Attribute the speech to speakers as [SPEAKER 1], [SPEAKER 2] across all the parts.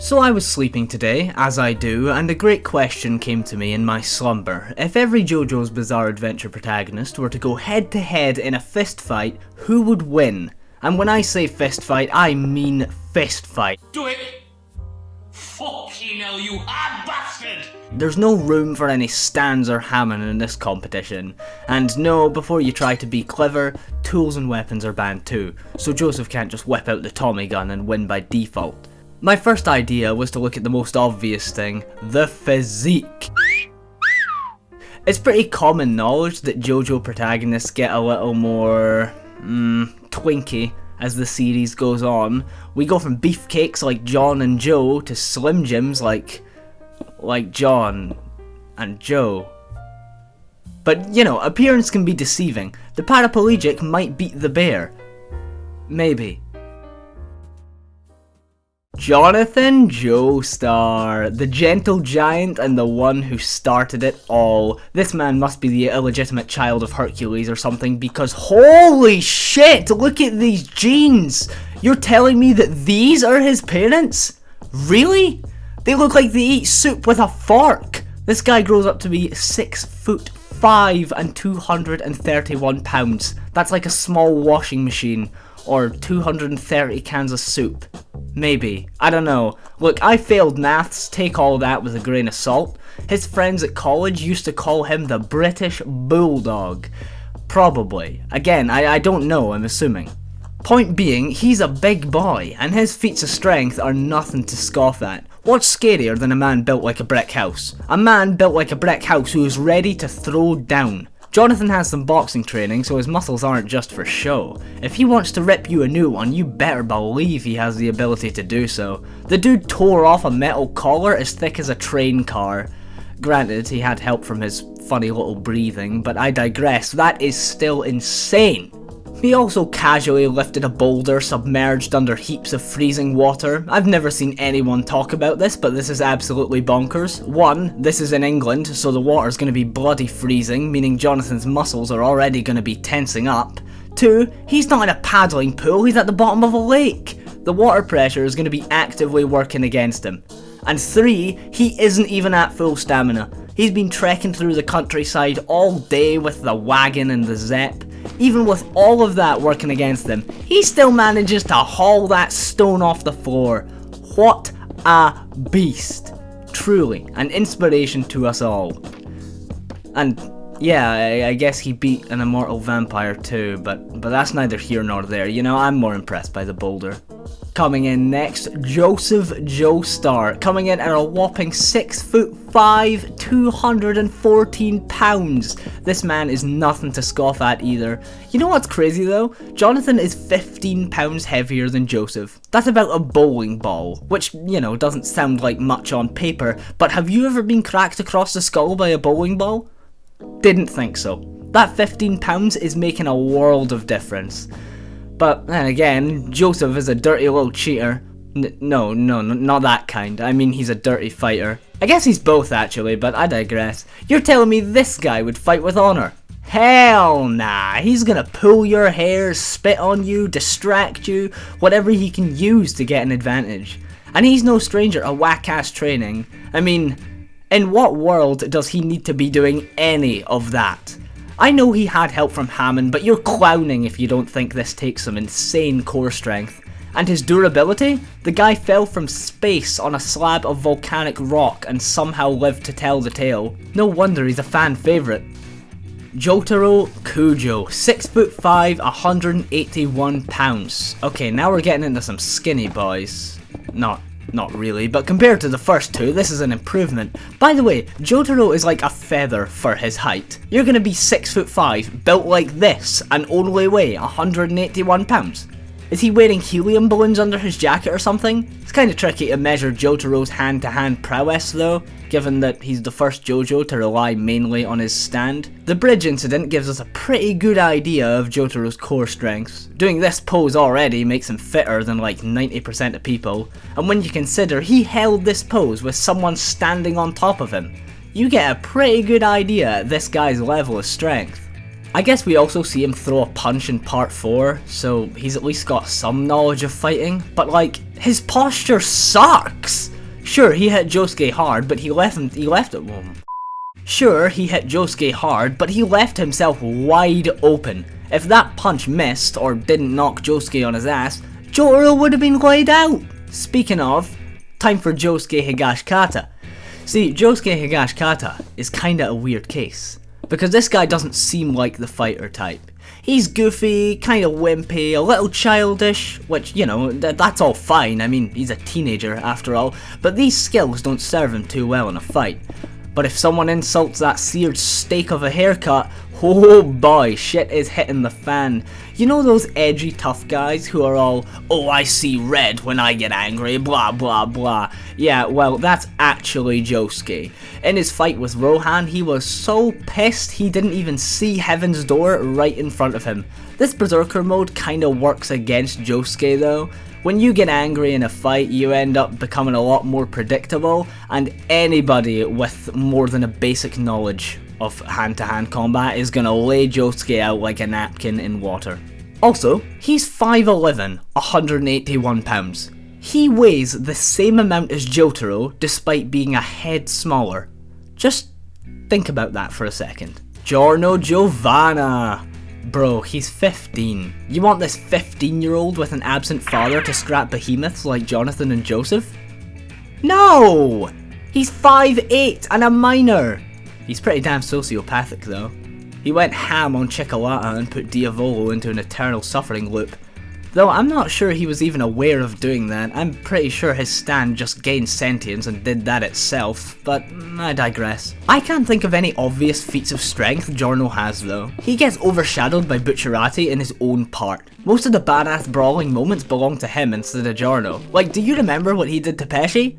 [SPEAKER 1] So I was sleeping today, as I do, and a great question came to me in my slumber. If every JoJo's Bizarre Adventure protagonist were to go head to head in a fist fight, who would win? And when I say fist fight, I mean fist fight.
[SPEAKER 2] Do it! Fucking hell, you hard bastard!
[SPEAKER 1] There's no room for any stands or hamming in this competition. And no, before you try to be clever, tools and weapons are banned too, so Joseph can't just whip out the Tommy gun and win by default. My first idea was to look at the most obvious thing, the physique. It's pretty common knowledge that JoJo protagonists get a little more twinky as the series goes on. We go from beefcakes like John and Joe to Slim Jims like John and Joe. But you know, appearance can be deceiving. The paraplegic might beat the bear. Maybe. Jonathan Joestar, the gentle giant and the one who started it all. This man must be the illegitimate child of Hercules or something, because holy shit, look at these genes! You're telling me that these are his parents? Really? They look like they eat soup with a fork! This guy grows up to be 6'5" and 231 pounds. That's like a small washing machine, or 230 cans of soup. Maybe. I don't know. Look, I failed maths, take all that with a grain of salt. His friends at college used to call him the British Bulldog. Probably. Again, I don't know, I'm assuming. Point being, he's a big boy, and his feats of strength are nothing to scoff at. What's scarier than a man built like a brick house? A man built like a brick house who is ready to throw down. Jonathan has some boxing training, so his muscles aren't just for show. If he wants to rip you a new one, you better believe he has the ability to do so. The dude tore off a metal collar as thick as a train car. Granted, he had help from his funny little breathing, but I digress, that is still insane. He also casually lifted a boulder submerged under heaps of freezing water. I've never seen anyone talk about this, but this is absolutely bonkers. 1, this is in England, so the water's going to be bloody freezing, meaning Jonathan's muscles are already going to be tensing up. 2, he's not in a paddling pool, he's at the bottom of a lake. The water pressure is going to be actively working against him. And 3, he isn't even at full stamina. He's been trekking through the countryside all day with the wagon and the Zepp. Even with all of that working against him, he still manages to haul that stone off the floor. What a beast. Truly, an inspiration to us all. And yeah, I guess he beat an immortal vampire too, but that's neither here nor there. You know, I'm more impressed by the boulder. Coming in next, Joseph Joestar, coming in at a whopping 6'5", 214 pounds. This man is nothing to scoff at either. You know what's crazy though? Jonathan is 15 pounds heavier than Joseph. That's about a bowling ball, which, you know, doesn't sound like much on paper, but have you ever been cracked across the skull by a bowling ball? Didn't think so. That 15 pounds is making a world of difference. But then again, Joseph is a dirty little cheater. No, not that kind. I mean, he's a dirty fighter. I guess he's both actually, but I digress. You're telling me this guy would fight with honor? Hell nah, he's gonna pull your hair, spit on you, distract you, whatever he can use to get an advantage. And he's no stranger to whack-ass training. I mean, in what world does he need to be doing any of that? I know he had help from Hammond, but you're clowning if you don't think this takes some insane core strength. And his durability? The guy fell from space on a slab of volcanic rock and somehow lived to tell the tale. No wonder he's a fan favourite. Jotaro Kujo, 6'5", 181 pounds. Okay, now we're getting into some skinny boys. Not really, but compared to the first two, this is an improvement. By the way, Jotaro is like a feather for his height. You're gonna be 6'5", built like this, and only weigh 181 pounds. Is he wearing helium balloons under his jacket or something? It's kinda tricky to measure Jotaro's hand-to-hand prowess though, given that he's the first JoJo to rely mainly on his stand. The bridge incident gives us a pretty good idea of Jotaro's core strengths. Doing this pose already makes him fitter than like 90% of people, and when you consider he held this pose with someone standing on top of him, you get a pretty good idea at this guy's level of strength. I guess we also see him throw a punch in part 4, so he's at least got some knowledge of fighting, but like, his posture sucks! Sure, he hit Josuke hard, but he left it. Sure, he hit Josuke hard, but he left himself wide open. If that punch missed, or didn't knock Josuke on his ass, Jotaro would have been laid out. Speaking of, time for Josuke Higashikata. See, Josuke Higashikata is kinda a weird case, because this guy doesn't seem like the fighter type. He's goofy, kinda wimpy, a little childish, which, you know, that's all fine, I mean, he's a teenager after all, but these skills don't serve him too well in a fight. But if someone insults that seared steak of a haircut, oh boy, shit is hitting the fan. You know those edgy tough guys who are all, oh I see red when I get angry, blah blah blah. Yeah, well that's actually Josuke. In his fight with Rohan, he was so pissed he didn't even see Heaven's Door right in front of him. This Berserker mode kinda works against Josuke though. When you get angry in a fight, you end up becoming a lot more predictable, and anybody with more than a basic knowledge of hand-to-hand combat is gonna lay Josuke out like a napkin in water. Also, he's 5'11", 181 pounds. He weighs the same amount as Jotaro, despite being a head smaller. Just think about that for a second. Giorno Giovanna! Bro, he's 15. You want this 15-year-old with an absent father to scrap behemoths like Jonathan and Joseph? No! He's 5'8" and a minor! He's pretty damn sociopathic though. He went ham on Cicolata and put Diavolo into an eternal suffering loop. Though I'm not sure he was even aware of doing that. I'm pretty sure his stand just gained sentience and did that itself, but I digress. I can't think of any obvious feats of strength Giorno has though. He gets overshadowed by Bucciarati in his own part. Most of the badass brawling moments belong to him instead of Giorno. Like, do you remember what he did to Pesci?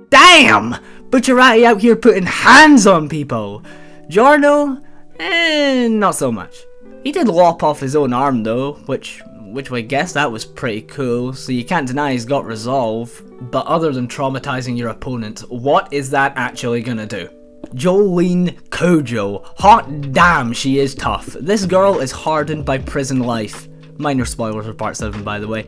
[SPEAKER 1] Damn! Bucciarati out here putting hands on people! Giorno? Not so much. He did lop off his own arm though, which I guess that was pretty cool, so you can't deny he's got resolve. But other than traumatizing your opponent, what is that actually gonna do? Jolyne Kojo. Hot damn, she is tough. This girl is hardened by prison life. Minor spoilers for part 7 by the way.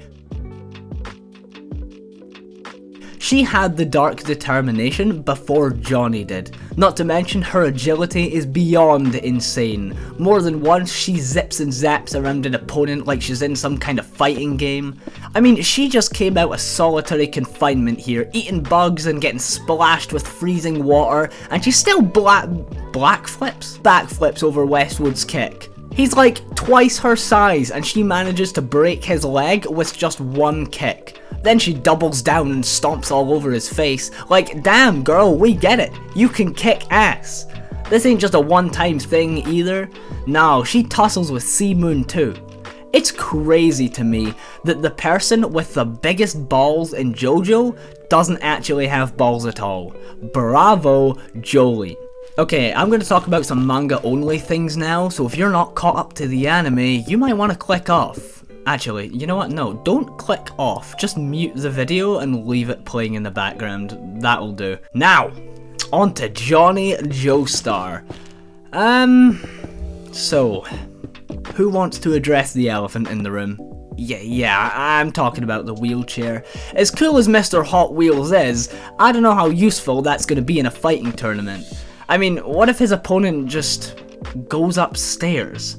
[SPEAKER 1] She had the dark determination before Johnny did. Not to mention her agility is beyond insane. More than once she zips and zaps around an opponent like she's in some kind of fighting game. I mean, she just came out of solitary confinement here, eating bugs and getting splashed with freezing water, and she still backflips over Westwood's kick. He's like twice her size and she manages to break his leg with just one kick. Then she doubles down and stomps all over his face. Like, damn girl, we get it. You can kick ass. This ain't just a one-time thing either. No, she tussles with Sea Moon too. It's crazy to me that the person with the biggest balls in JoJo doesn't actually have balls at all. Bravo, Jolyne. Okay, I'm going to talk about some manga-only things now, so if you're not caught up to the anime, you might want to click off. Actually, you know what? No, don't click off. Just mute the video and leave it playing in the background. That'll do. Now, on to Johnny Joestar. So, who wants to address the elephant in the room? Yeah, I'm talking about the wheelchair. As cool as Mr. Hot Wheels is, I don't know how useful that's going to be in a fighting tournament. I mean, what if his opponent just goes upstairs?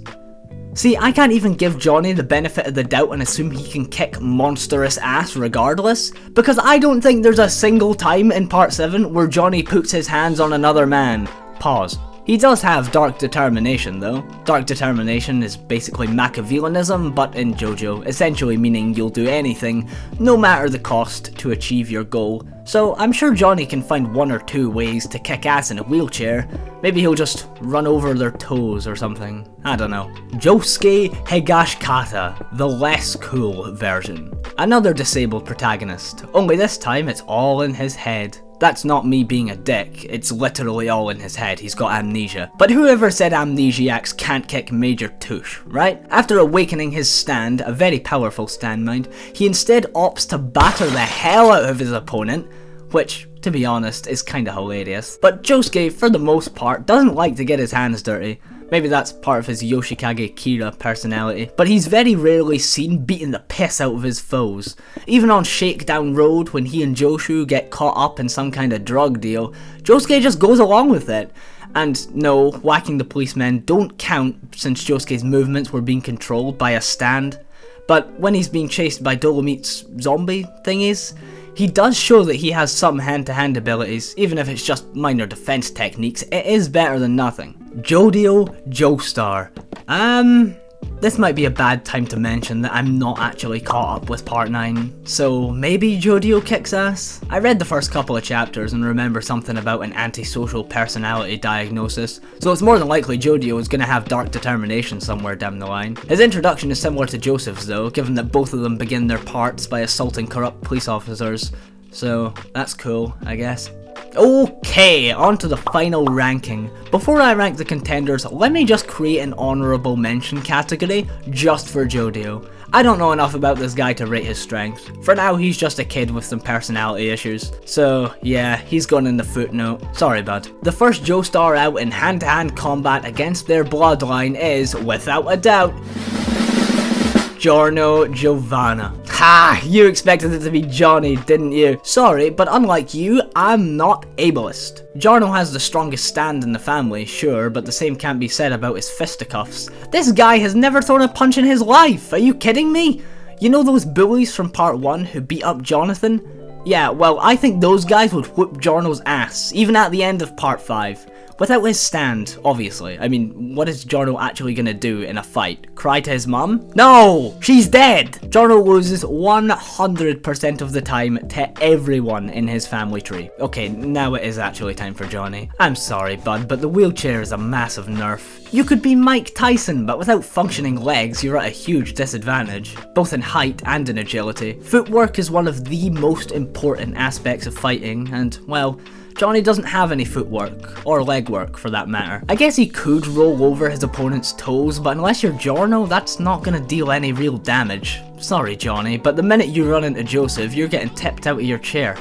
[SPEAKER 1] See, I can't even give Johnny the benefit of the doubt and assume he can kick monstrous ass regardless, because I don't think there's a single time in part 7 where Johnny puts his hands on another man. Pause. He does have dark determination though. Dark determination is basically Machiavellianism, but in JoJo, essentially meaning you'll do anything, no matter the cost, to achieve your goal. So I'm sure Johnny can find 1 or 2 ways to kick ass in a wheelchair. Maybe he'll just run over their toes or something. I don't know. Josuke Higashikata, the less cool version. Another disabled protagonist, only this time it's all in his head. That's not me being a dick, it's literally all in his head, he's got amnesia. But whoever said amnesiacs can't kick Major Touche, right? After awakening his stand, a very powerful stand mind, he instead opts to batter the hell out of his opponent, which, to be honest, is kinda hilarious. But Josuke, for the most part, doesn't like to get his hands dirty. Maybe that's part of his Yoshikage Kira personality, but he's very rarely seen beating the piss out of his foes. Even on Shakedown Road, when he and Joshu get caught up in some kind of drug deal, Josuke just goes along with it. And no, whacking the policemen don't count since Josuke's movements were being controlled by a stand. But when he's being chased by Dolomite's zombie thingies, he does show that he has some hand-to-hand abilities. Even if it's just minor defense techniques, it is better than nothing. Jodio Joestar. This might be a bad time to mention that I'm not actually caught up with part 9, so maybe Jodio kicks ass? I read the first couple of chapters and remember something about an antisocial personality diagnosis, so it's more than likely Jodio is going to have dark determination somewhere down the line. His introduction is similar to Joseph's though, given that both of them begin their parts by assaulting corrupt police officers, so that's cool, I guess. Okay, on to the final ranking. Before I rank the contenders, let me just create an honourable mention category just for Jodio. I don't know enough about this guy to rate his strength. For now, he's just a kid with some personality issues. So yeah, he's gone in the footnote. Sorry bud. The first Joestar out in hand-to-hand combat against their bloodline is, without a doubt, Giorno Giovanna. Ha! You expected it to be Johnny, didn't you? Sorry, but unlike you, I'm not ableist. Giorno has the strongest stand in the family, sure, but the same can't be said about his fisticuffs. This guy has never thrown a punch in his life, are you kidding me? You know those bullies from part 1 who beat up Jonathan? Yeah, well, I think those guys would whoop Giorno's ass, even at the end of part 5. Without his stand, obviously. I mean, what is Giorno actually gonna do in a fight? Cry to his mum? No! She's dead! Giorno loses 100% of the time to everyone in his family tree. Okay, now it is actually time for Johnny. I'm sorry, bud, but the wheelchair is a massive nerf. You could be Mike Tyson, but without functioning legs, you're at a huge disadvantage, both in height and in agility. Footwork is one of the most important aspects of fighting, and, well, Johnny doesn't have any footwork, or legwork for that matter. I guess he could roll over his opponent's toes, but unless you're Giorno, that's not gonna deal any real damage. Sorry Johnny, but the minute you run into Joseph, you're getting tipped out of your chair.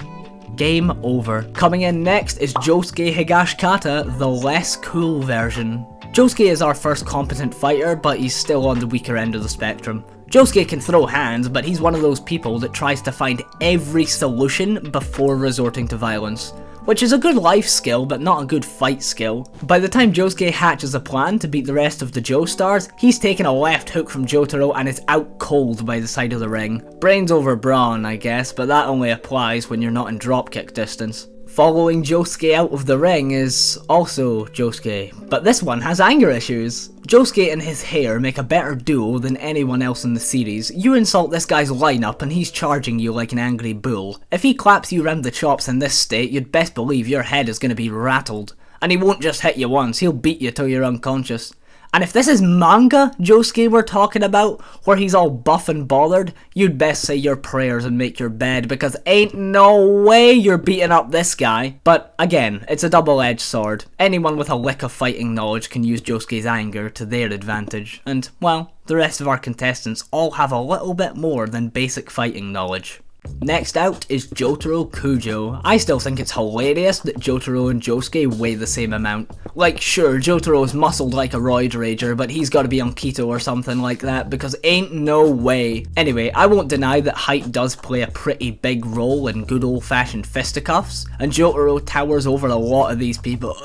[SPEAKER 1] Game over. Coming in next is Josuke Higashikata, the less cool version. Josuke is our first competent fighter, but he's still on the weaker end of the spectrum. Josuke can throw hands, but he's one of those people that tries to find every solution before resorting to violence. Which is a good life skill, but not a good fight skill. By the time Josuke hatches a plan to beat the rest of the Joestars, he's taken a left hook from Jotaro and is out cold by the side of the ring. Brains over brawn, I guess, but that only applies when you're not in dropkick distance. Following Josuke out of the ring is also Josuke, but this one has anger issues. Josuke and his hair make a better duo than anyone else in the series. You insult this guy's lineup and he's charging you like an angry bull. If he claps you round the chops in this state, you'd best believe your head is going to be rattled. And he won't just hit you once, he'll beat you till you're unconscious. And if this is manga Josuke we're talking about, where he's all buff and bothered, you'd best say your prayers and make your bed, because ain't no way you're beating up this guy. But again, it's a double-edged sword. Anyone with a lick of fighting knowledge can use Josuke's anger to their advantage. And, well, the rest of our contestants all have a little bit more than basic fighting knowledge. Next out is Jotaro Kujo. I still think it's hilarious that Jotaro and Josuke weigh the same amount. Like, sure, Jotaro is muscled like a roid rager, but he's gotta be on keto or something like that, because ain't no way. Anyway, I won't deny that height does play a pretty big role in good old-fashioned fisticuffs, and Jotaro towers over a lot of these people.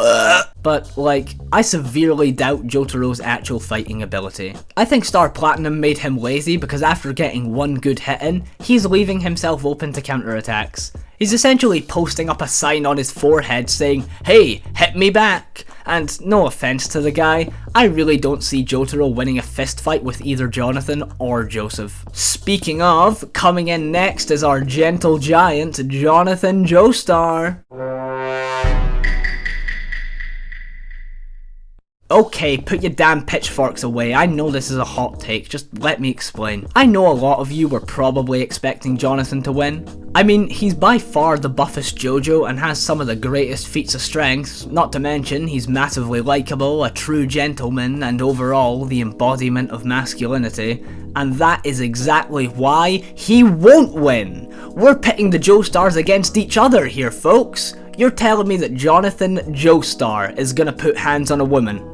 [SPEAKER 1] But, like, I severely doubt Jotaro's actual fighting ability. I think Star Platinum made him lazy because after getting one good hit in, he's leaving himself open to counterattacks. He's essentially posting up a sign on his forehead saying, "Hey, hit me back!" And no offense to the guy, I really don't see Jotaro winning a fist fight with either Jonathan or Joseph. Speaking of, coming in next is our gentle giant, Jonathan Joestar. Okay, put your damn pitchforks away. I know this is a hot take, just let me explain. I know a lot of you were probably expecting Jonathan to win. I mean, he's by far the buffest JoJo and has some of the greatest feats of strength, not to mention he's massively likeable, a true gentleman, and overall the embodiment of masculinity. And that is exactly why he won't win. We're pitting the Joestars against each other here, folks. You're telling me that Jonathan Joestar is gonna put hands on a woman?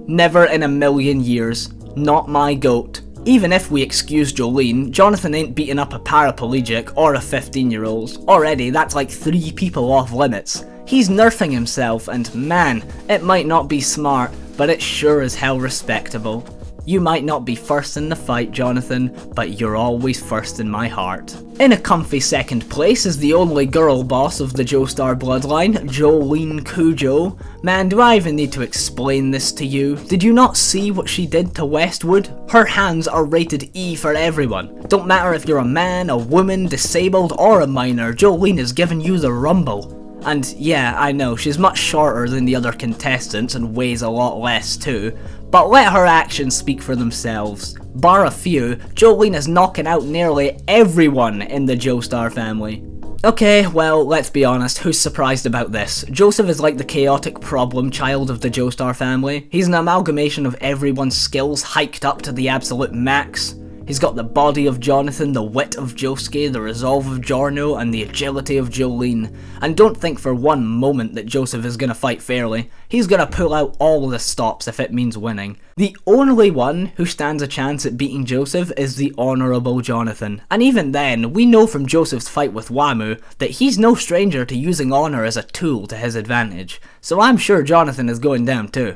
[SPEAKER 1] Never in a million years. Not my goat. Even if we excuse Jolyne, Jonathan ain't beating up a paraplegic or a 15-year-old. Already, that's like 3 people off limits. He's nerfing himself, and man, it might not be smart, but it's sure as hell respectable. You might not be first in the fight, Jonathan, but you're always first in my heart. In a comfy second place is the only girl boss of the Joestar bloodline, Jolyne Cujo. Man, do I even need to explain this to you? Did you not see what she did to Westwood? Her hands are rated E for everyone. Don't matter if you're a man, a woman, disabled, or a minor, Jolyne is giving you the rumble. And yeah, I know, she's much shorter than the other contestants and weighs a lot less too, but let her actions speak for themselves. Bar a few, Jolyne is knocking out nearly everyone in the Joestar family. Okay, well, let's be honest, who's surprised about this? Joseph is like the chaotic problem child of the Joestar family. He's an amalgamation of everyone's skills hiked up to the absolute max. He's got the body of Jonathan, the wit of Josuke, the resolve of Giorno, and the agility of Jolyne. And don't think for one moment that Joseph is gonna fight fairly. He's gonna pull out all the stops if it means winning. The only one who stands a chance at beating Joseph is the honourable Jonathan. And even then, we know from Joseph's fight with Wamu that he's no stranger to using honour as a tool to his advantage. So I'm sure Jonathan is going down too.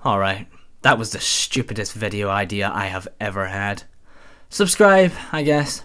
[SPEAKER 1] Alright. That was the stupidest video idea I have ever had. Subscribe, I guess.